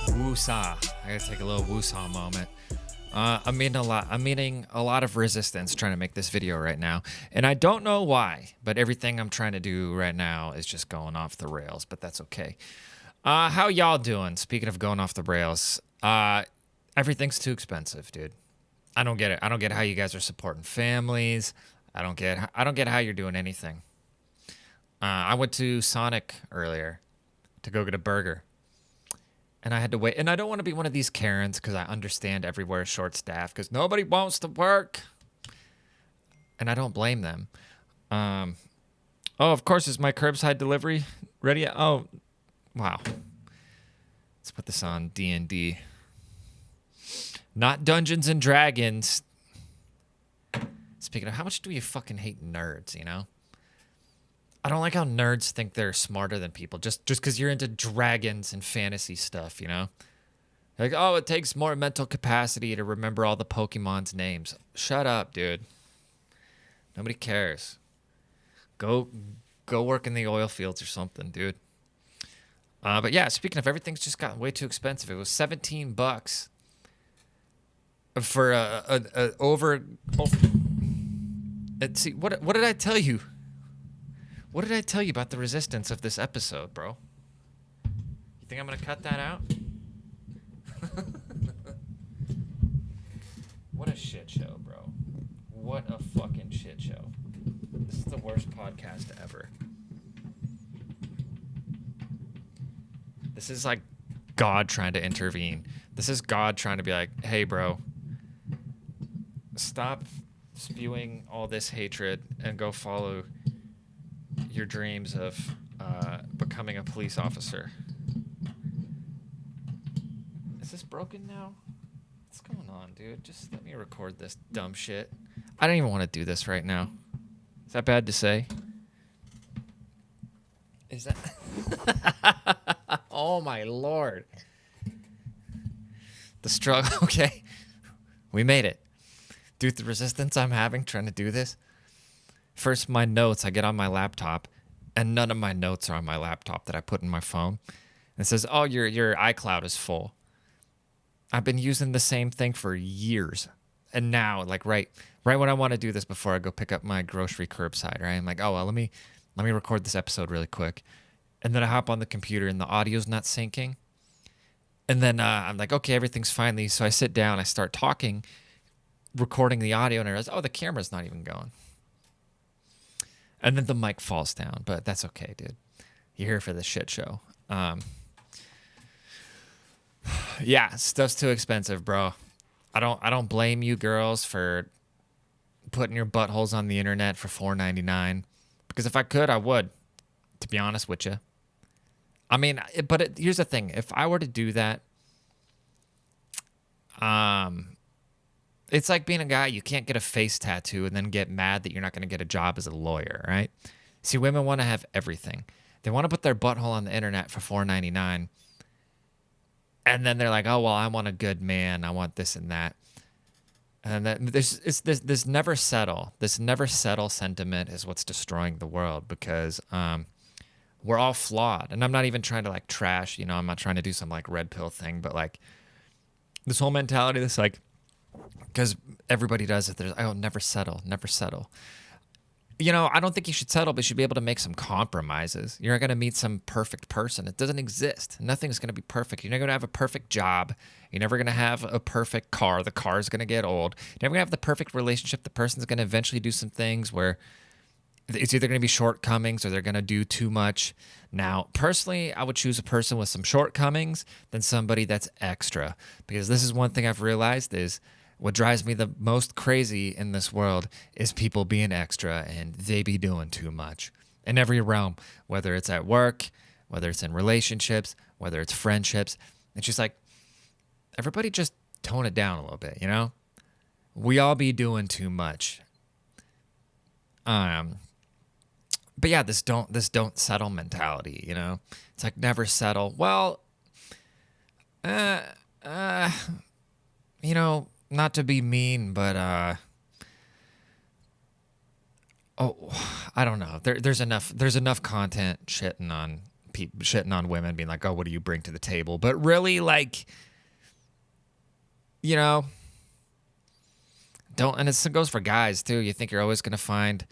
Woosah. I gotta take a little woosah moment. I'm meeting a lot of resistance trying to make this video right now, and I don't know why, but everything I'm trying to do right now is just going off the rails, but that's okay. How y'all doing? Speaking of going off the rails, everything's too expensive, dude. I don't get it. I don't get how you guys are supporting families. I don't get how you're doing anything. I went to Sonic earlier to go get a burger. And I had to wait. And I don't want to be one of these Karens because I understand everywhere is short staff because nobody wants to work. And I don't blame them. Oh, of course, is my curbside delivery ready yet? Oh, wow. Let's put this on D&D. Not Dungeons and Dragons. Speaking of, how much do you fucking hate nerds, you know? I don't like how nerds think they're smarter than people just because you're into dragons and fantasy stuff, you know? Like, oh, it takes more mental capacity to remember all the Pokemon's names. Shut up, dude. Nobody cares. Go work in the oil fields or something, dude. But yeah, speaking of, everything's just gotten way too expensive. It was $17 for over. Let's see, what did I tell you? What did I tell you about the resistance of this episode, bro? You think I'm going to cut that out? What a shit show, bro. What a fucking shit show. This is the worst podcast ever. This is like God trying to intervene. This is God trying to be like, hey, bro, stop spewing all this hatred and go follow your dreams of becoming a police officer. Is this broken now? What's going on, dude? Just let me record this dumb shit. I don't even want to do this right now. Is that bad to say? Is that... Oh, my Lord. The struggle. Okay. We made it. Dude, the resistance I'm having trying to do this. First, my notes, I get on my laptop, and none of my notes are on my laptop that I put in my phone. And it says, oh, your iCloud is full. I've been using the same thing for years. And now, like right when I want to do this before I go pick up my grocery curbside, right? I'm like, oh, well, let me record this episode really quick. And then I hop on the computer, and the audio's not syncing. And then I'm like, okay, everything's finally. So I sit down, I start talking, recording the audio, and I realize, oh, the camera's not even going. And then the mic falls down, but that's okay, dude. You're here for this shit show. Yeah, stuff's too expensive, bro. I don't blame you girls for putting your buttholes on the internet for $4.99. Because if I could, I would, to be honest with you. I mean, here's the thing. If I were to do that, it's like being a guy, you can't get a face tattoo and then get mad that you're not going to get a job as a lawyer, right? See, women want to have everything. They want to put their butthole on the internet for $4.99. And then they're like, oh, well, I want a good man. I want this and that. And then this never settle. This never settle sentiment is what's destroying the world because we're all flawed. And I'm not even trying to like trash, you know, I'm not trying to do some like red pill thing, but like this whole mentality, this like, because everybody does it. There's, oh, never settle, never settle. You know, I don't think you should settle, but you should be able to make some compromises. You're not going to meet some perfect person. It doesn't exist. Nothing's going to be perfect. You're never going to have a perfect job. You're never going to have a perfect car. The car is going to get old. You're never going to have the perfect relationship. The person's going to eventually do some things where it's either going to be shortcomings or they're going to do too much. Now, personally, I would choose a person with some shortcomings than somebody that's extra. Because this is one thing I've realized is what drives me the most crazy in this world is people being extra and they be doing too much in every realm, whether it's at work, whether it's in relationships, whether it's friendships. It's just like, everybody just tone it down a little bit, you know? We all be doing too much. But yeah, this don't settle mentality, you know? It's like never settle. Well, not to be mean, but oh, I don't know. There's enough content shitting on women, being like, oh, what do you bring to the table? But really, like, you know, don't. And it goes for guys too. You think you're always gonna find,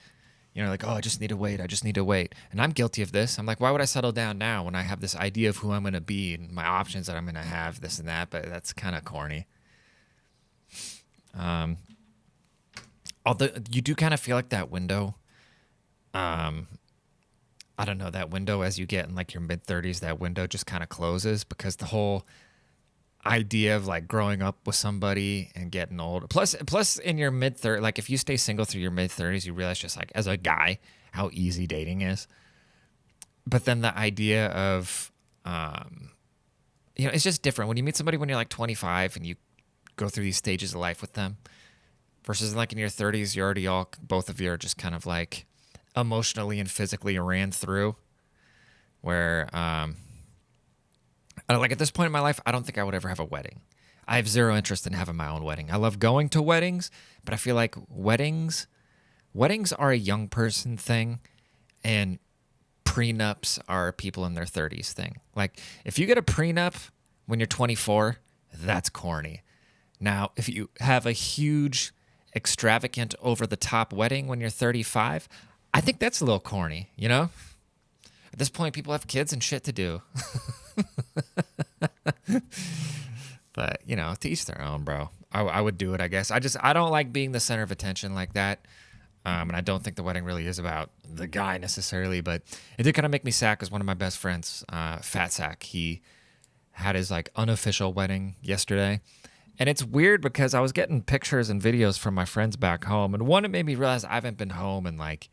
like, oh, I just need to wait. I just need to wait. And I'm guilty of this. I'm like, why would I settle down now when I have this idea of who I'm gonna be and my options that I'm gonna have, this and that? But that's kind of corny. Um, Although you do kind of feel like that window. Um, I don't know, that window as you get in like your mid 30s, that window just kind of closes because the whole idea of like growing up with somebody and getting old. Plus in your mid 30s, like if you stay single through your mid 30s, you realize just like as a guy how easy dating is. But then the idea of it's just different when you meet somebody when you're like 25 and you go through these stages of life with them versus like in your 30s, you're already all both of you are just kind of like emotionally and physically ran through where like at this point in my life, I don't think I would ever have a wedding. I have zero interest in having my own wedding. I love going to weddings, but I feel like weddings are a young person thing and prenups are people in their 30s thing. Like if you get a prenup when you're 24, that's corny. Now, if you have a huge, extravagant, over-the-top wedding when you're 35, I think that's a little corny, At this point, people have kids and shit to do. But, to each their own, bro. I would do it, I guess. I don't like being the center of attention like that. And I don't think the wedding really is about the guy necessarily, but it did kind of make me sad because one of my best friends, Fat Sack, he had his like unofficial wedding yesterday. And it's weird because I was getting pictures and videos from my friends back home. And one, it made me realize I haven't been home in like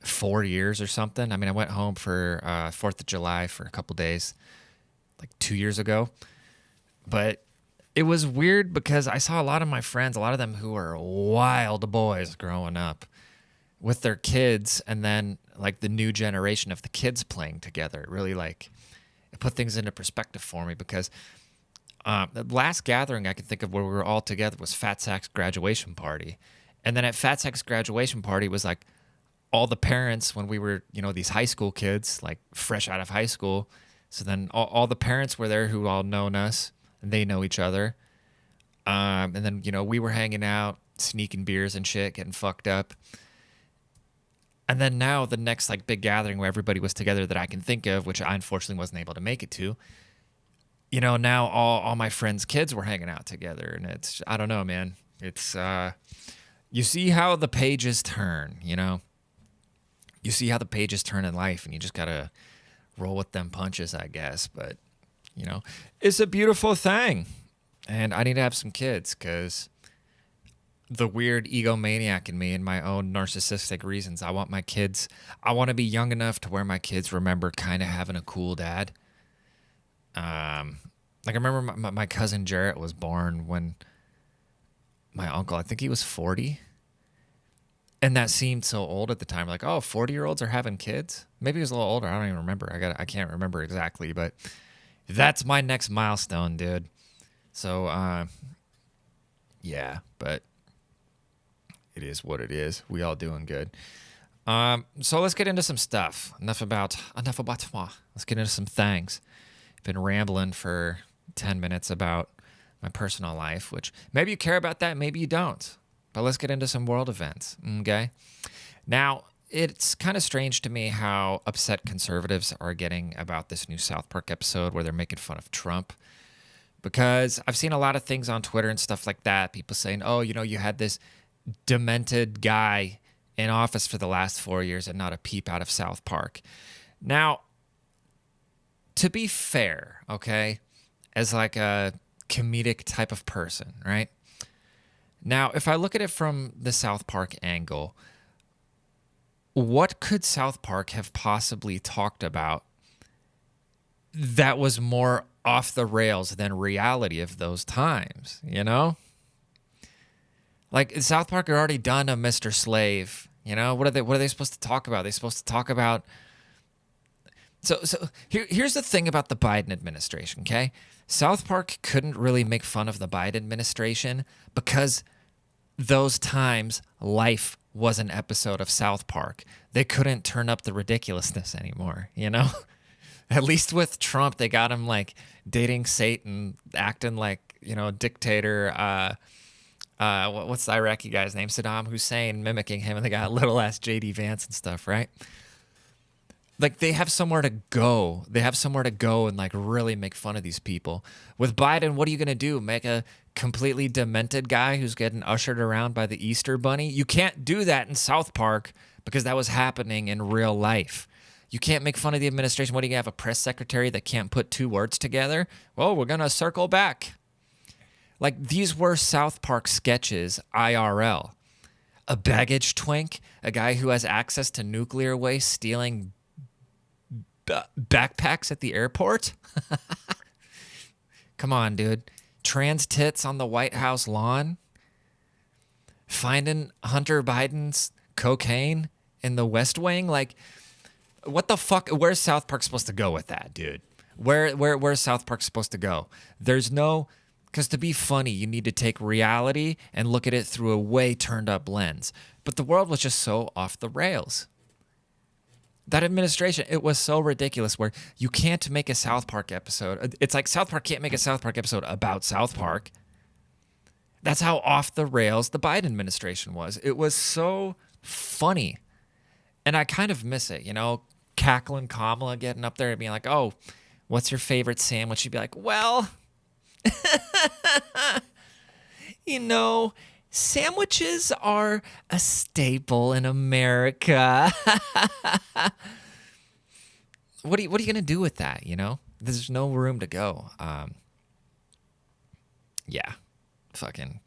4 years or something. I mean, I went home for 4th of July for a couple days, like 2 years ago. But it was weird because I saw a lot of my friends, a lot of them who were wild boys growing up with their kids. And then like the new generation of the kids playing together. It really like, it put things into perspective for me because the last gathering I can think of where we were all together was Fat Sack's graduation party. And then at Fat Sack's graduation party was like all the parents when we were, these high school kids, like fresh out of high school. So then all the parents were there who all known us and they know each other. And then, we were hanging out, sneaking beers and shit, getting fucked up. And then now the next like big gathering where everybody was together that I can think of, which I unfortunately wasn't able to make it to, now all my friends' kids were hanging out together. And it's, I don't know, man. It's, you see how the pages turn, You see how the pages turn in life and you just got to roll with them punches, I guess. But, it's a beautiful thing. And I need to have some kids because the weird egomaniac in me and my own narcissistic reasons, I want to be young enough to where my kids remember kind of having a cool dad. Like I remember my cousin Jarrett was born when my uncle, I think he was 40. And that seemed so old at the time. Like, oh, 40-year-olds are having kids? Maybe he was a little older. I don't even remember. I can't remember exactly, but that's my next milestone, dude. So, yeah, but it is what it is. We all doing good. So let's get into some stuff. Enough about moi. Let's get into some things. Been rambling for 10 minutes about my personal life, which maybe you care about that, maybe you don't. But let's get into some world events, okay? Now, it's kind of strange to me how upset conservatives are getting about this new South Park episode where they're making fun of Trump. Because I've seen a lot of things on Twitter and stuff like that. People saying, oh, you had this demented guy in office for the last 4 years and not a peep out of South Park. Now, to be fair, okay, as like a comedic type of person, right? Now, if I look at it from the South Park angle, what could South Park have possibly talked about that was more off the rails than reality of those times, Like South Park had already done a Mr. Slave, What are they supposed to talk about? They're supposed to talk about Here's the thing about the Biden administration, okay? South Park couldn't really make fun of the Biden administration because those times life was an episode of South Park. They couldn't turn up the ridiculousness anymore, you know? At least with Trump, they got him like dating Satan, acting like, dictator. What's the Iraqi guy's name? Saddam Hussein, mimicking him, and they got little ass JD Vance and stuff, right? Like they have somewhere to go. They have somewhere to go and like really make fun of these people. With Biden, what are you gonna do? Make a completely demented guy who's getting ushered around by the Easter Bunny? You can't do that in South Park because that was happening in real life. You can't make fun of the administration. What, do you have a press secretary that can't put two words together? Well, we're gonna circle back. Like these were South Park sketches IRL. A baggage twink, a guy who has access to nuclear waste stealing backpacks at the airport. Come on, dude. Trans tits on the White House lawn. Finding Hunter Biden's cocaine in the West Wing. Like, what the fuck? Where's South Park supposed to go with that, dude? Where's South Park supposed to go? There's no, because to be funny, you need to take reality and look at it through a way turned up lens. But the world was just so off the rails. That administration, it was so ridiculous where you can't make a South Park episode. It's like South Park can't make a South Park episode about South Park. That's how off the rails the Biden administration was. It was so funny. And I kind of miss it, cackling Kamala getting up there and being like, oh, what's your favorite sandwich? She'd be like, well, sandwiches are a staple in America. What are you going to do with that, There's no room to go. Yeah. Fucking,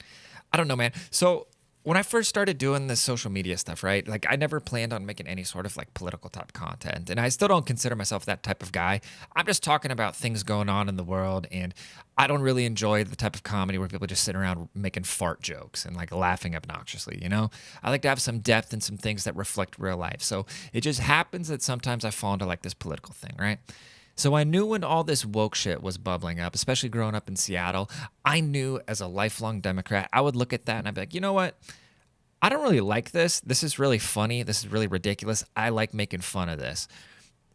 I don't know, man. So when I first started doing this social media stuff, right? Like I never planned on making any sort of like political type content. And I still don't consider myself that type of guy. I'm just talking about things going on in the world. And I don't really enjoy the type of comedy where people just sit around making fart jokes and like laughing obnoxiously, I like to have some depth and some things that reflect real life. So it just happens that sometimes I fall into like this political thing, right? So I knew when all this woke shit was bubbling up, especially growing up in Seattle, I knew as a lifelong Democrat, I would look at that and I'd be like, you know what? I don't really like this. This is really funny. This is really ridiculous. I like making fun of this.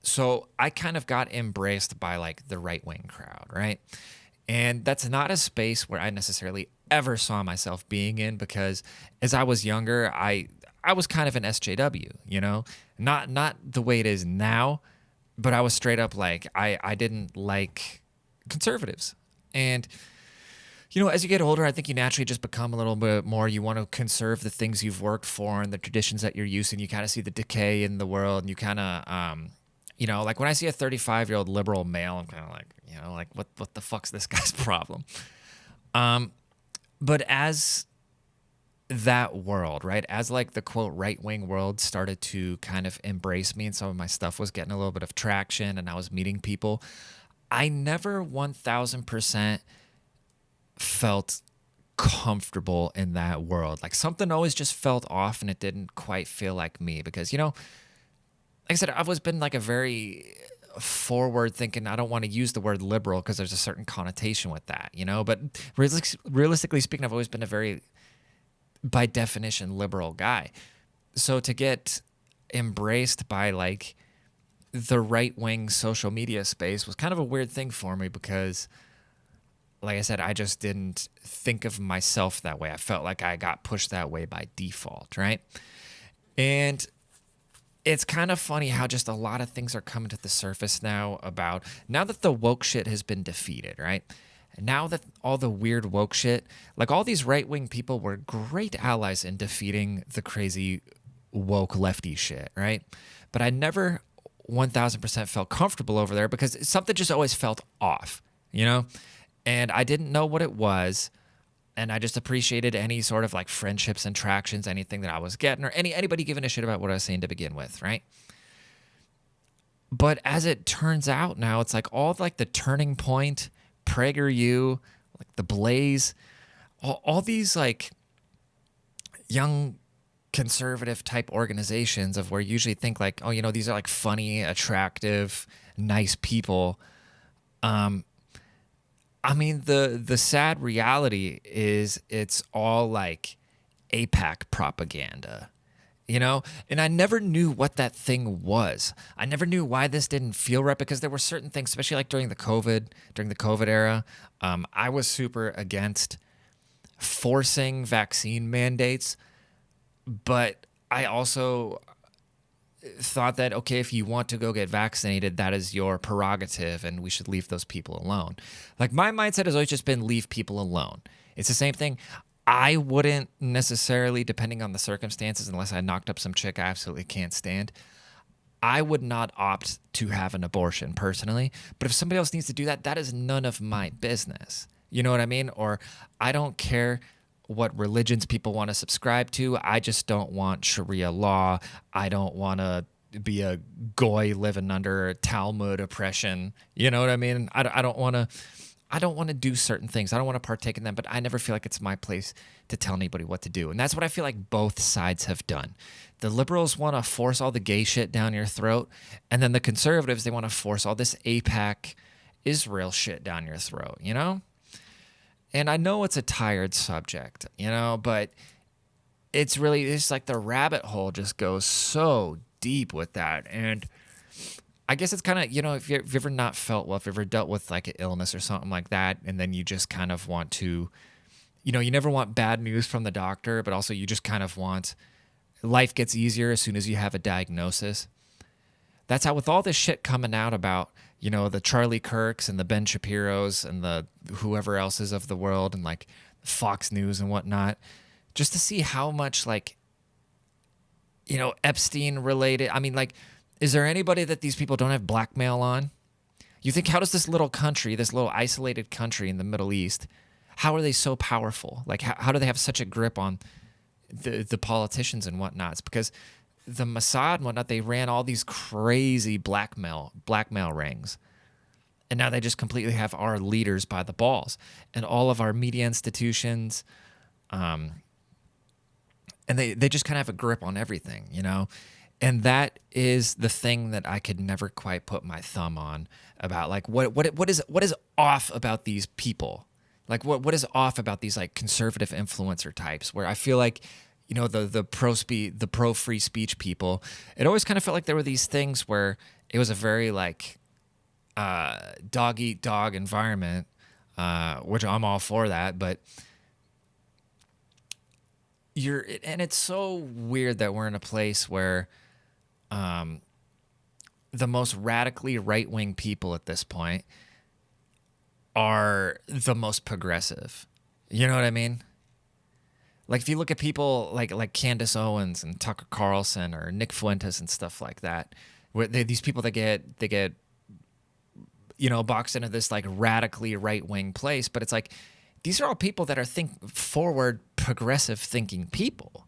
So I kind of got embraced by like the right-wing crowd, right? And that's not a space where I necessarily ever saw myself being in because as I was younger, I was kind of an SJW, Not the way it is now, but I was straight up like I didn't like conservatives. And as you get older, I think you naturally just become a little bit more, you want to conserve the things you've worked for and the traditions that you're used to, and you kind of see the decay in the world, and you kind of, like when I see a 35-year-old liberal male, I'm kind of like, what the fuck's this guy's problem? But as that world, right, as like the quote right-wing world started to kind of embrace me and some of my stuff was getting a little bit of traction and I was meeting people, I never 1000% felt comfortable in that world. Like something always just felt off and it didn't quite feel like me because, like I said, I've always been like a very forward thinking, I don't want to use the word liberal because there's a certain connotation with that, but realistically speaking, I've always been a very, by definition, liberal guy. So to get embraced by like the right-wing social media space was kind of a weird thing for me because like I said, I just didn't think of myself that way. I felt like I got pushed that way by default, right? And it's kind of funny how just a lot of things are coming to the surface now that the woke shit has been defeated, right? Now that all the weird woke shit, like all these right-wing people were great allies in defeating the crazy woke lefty shit, right? But I never 1000% felt comfortable over there because something just always felt off, And I didn't know what it was, and I just appreciated any sort of like friendships and tractions, anything that I was getting, or anybody giving a shit about what I was saying to begin with, right? But as it turns out now, it's like all like the Turning Point, PragerU, like the Blaze, all these like young conservative type organizations of where you usually think like, oh, these are like funny, attractive, nice people. I mean, the sad reality is it's all like APAC propaganda, And I never knew what that thing was. I never knew why this didn't feel right because there were certain things, especially like during the COVID era. I was super against forcing vaccine mandates, but I also thought that, okay, if you want to go get vaccinated, that is your prerogative and we should leave those people alone. Like my mindset has always just been leave people alone. It's the same thing. I wouldn't necessarily, depending on the circumstances, unless I knocked up some chick I absolutely can't stand, I would not opt to have an abortion personally. But if somebody else needs to do that, that is none of my business. You know what I mean? Or I don't care what religions people want to subscribe to. I just don't want Sharia law. I don't want to be a goy living under Talmud oppression. You know what I mean? I don't want to. I don't want to do certain things. I don't want to partake in them, but I never feel like it's my place to tell anybody what to do. And that's what I feel like both sides have done. The liberals want to force all the gay shit down your throat, and then the conservatives, they want to force all this APAC Israel shit down your throat, And I know it's a tired subject, but it's like the rabbit hole just goes so deep with that. And I guess it's kind of, if you've ever not felt well, if you've ever dealt with like an illness or something like that, and then you just kind of want to, you never want bad news from the doctor, but also you just kind of want life gets easier as soon as you have a diagnosis. That's how with all this shit coming out about, the Charlie Kirks and the Ben Shapiros and the whoever else is of the world and like Fox News and whatnot, just to see how much like, Epstein related. I mean, like, is there anybody that these people don't have blackmail on? You think, how does this little country, this little isolated country in the Middle East, how are they so powerful? Like, how do they have such a grip on the politicians and whatnot? It's because the Mossad and whatnot, they ran all these crazy blackmail rings. And now they just completely have our leaders by the balls. And all of our media institutions, and they just kind of have a grip on everything, And that is the thing that I could never quite put my thumb on about, like, what is off about these people? Like, what is off about these, like, conservative influencer types where I feel like, the pro free speech people, it always kind of felt like there were these things where it was a very, like, dog eat dog environment, which I'm all for that, but and it's so weird that we're in a place where the most radically right-wing people at this point are the most progressive. You know what I mean? Like if you look at people like Candace Owens and Tucker Carlson or Nick Fuentes and stuff like that, where these people that get boxed into this like radically right-wing place, but it's like these are all people that are forward, progressive thinking people,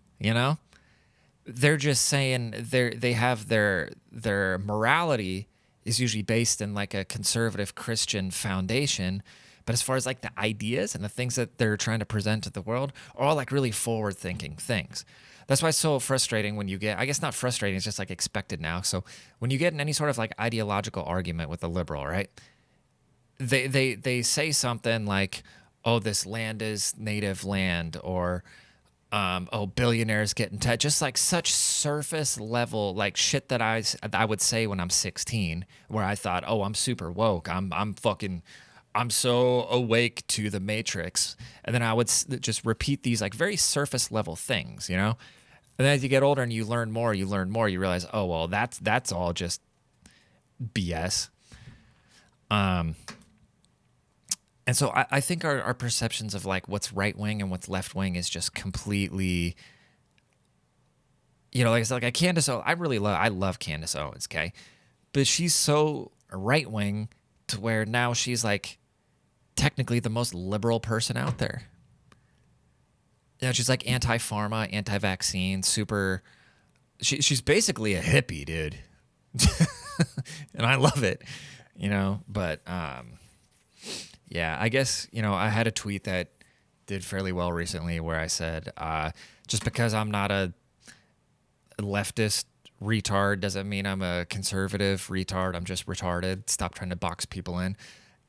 They're just saying they have their morality is usually based in like a conservative Christian foundation, but as far as like the ideas and the things that they're trying to present to the world are all like really forward thinking things. That's why it's so frustrating when you get, I guess not frustrating, it's just like expected now. So when you get in any sort of like ideological argument with a liberal, right? They say something like, oh, this land is native land, or oh, billionaires get in touch, just like such surface level like shit that I would say when I'm 16, where I thought, oh, I'm super woke, I'm so awake to the Matrix, and then I would just repeat these like very surface level things, And then as you get older and you learn more, you realize, oh well, that's all just BS. And so I think our perceptions of like what's right wing and what's left wing is just completely, like I said, like Candace Owens, I love Candace Owens, okay, but she's so right wing to where now she's like technically the most liberal person out there. She's like anti-pharma, anti-vaccine, super. She's basically a hippie, dude, and I love it, But yeah, I guess, I had a tweet that did fairly well recently where I said, just because I'm not a leftist retard doesn't mean I'm a conservative retard. I'm just retarded. Stop trying to box people in.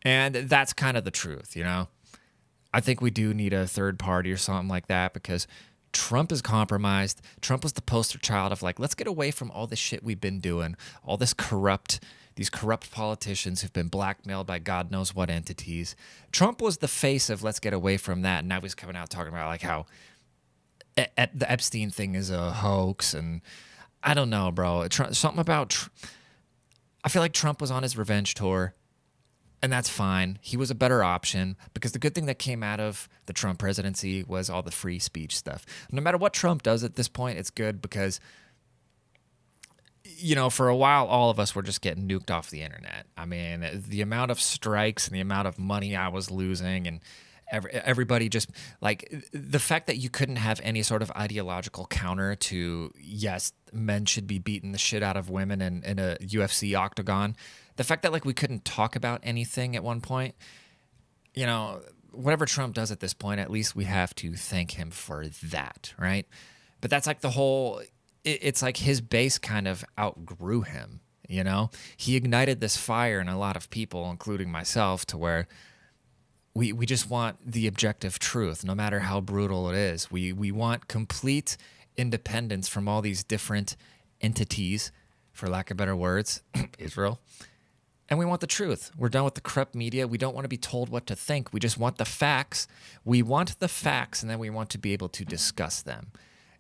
And that's kind of the truth, you know? I think we do need a third party or something like that because Trump is compromised. Trump was the poster child of like, let's get away from all this shit we've been doing, all these corrupt politicians who've been blackmailed by God knows what entities. Trump was the face of let's get away from that. And now he's coming out talking about like how the Epstein thing is a hoax. And I don't know, bro. Something about, I feel like Trump was on his revenge tour. And that's fine. He was a better option because the good thing that came out of the Trump presidency was all the free speech stuff. No matter what Trump does at this point, it's good because, you know, for a while, all of us were just getting nuked off the internet. I mean, the amount of strikes and the amount of money I was losing and everybody just like the fact that you couldn't have any sort of ideological counter to, yes, men should be beating the shit out of women in a UFC octagon. The fact that like we couldn't talk about anything at one point, you know, whatever Trump does at this point, at least we have to thank him for that, right? But that's like the whole, it's like his base kind of outgrew him, you know? He ignited this fire in a lot of people, including myself, to where we just want the objective truth, no matter how brutal it is. We want complete independence from all these different entities, for lack of better words, Israel. And we want the truth. We're done with the corrupt media. We don't want to be told what to think. We just want the facts. We want the facts, and then we want to be able to discuss them.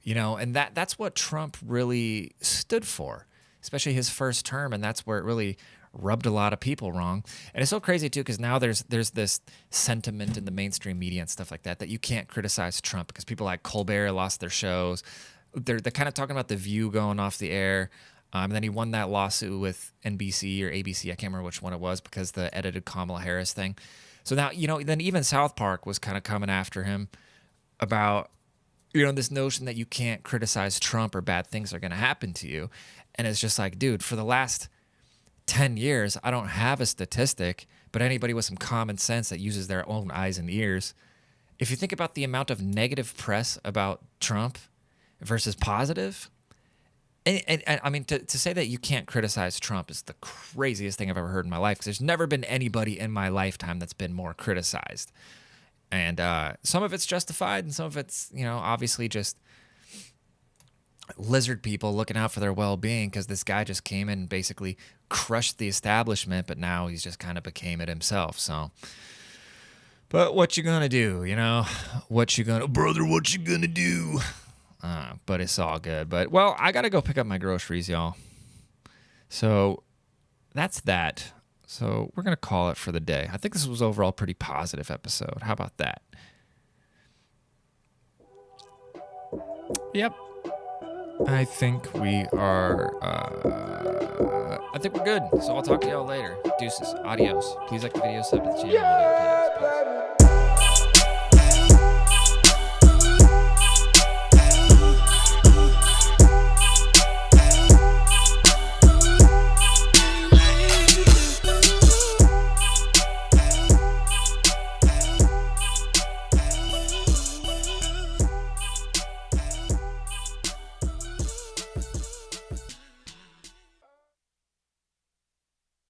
You know, and that's what Trump really stood for, especially his first term, and that's where it really rubbed a lot of people wrong. And it's so crazy, too, because now there's this sentiment in the mainstream media and stuff like that you can't criticize Trump because people like Colbert lost their shows. They're kind of talking about The View going off the air. And then he won that lawsuit with NBC or ABC, I can't remember which one it was, because the edited Kamala Harris thing. So now, you know, then even South Park was kind of coming after him about, you know, this notion that you can't criticize Trump or bad things are going to happen to you. And it's just like, dude, for the last 10 years, I don't have a statistic, but anybody with some common sense that uses their own eyes and ears, if you think about the amount of negative press about Trump versus positive, and I mean, to say that you can't criticize Trump is the craziest thing I've ever heard in my life because there's never been anybody in my lifetime that's been more criticized. And some of it's justified and some of it's, you know, obviously just lizard people looking out for their well-being because this guy just came in and basically crushed the establishment, but now he's just kind of became it himself. So, but what you gonna do, you know? What you gonna do? But it's all good. But, well, I got to go pick up my groceries, y'all. So that's that. So we're going to call it for the day. I think this was overall a pretty positive episode. How about that? Yep. I think we are, I think we're good. So I'll talk to y'all later. Deuces. Adios. Please like the video, sub to the channel.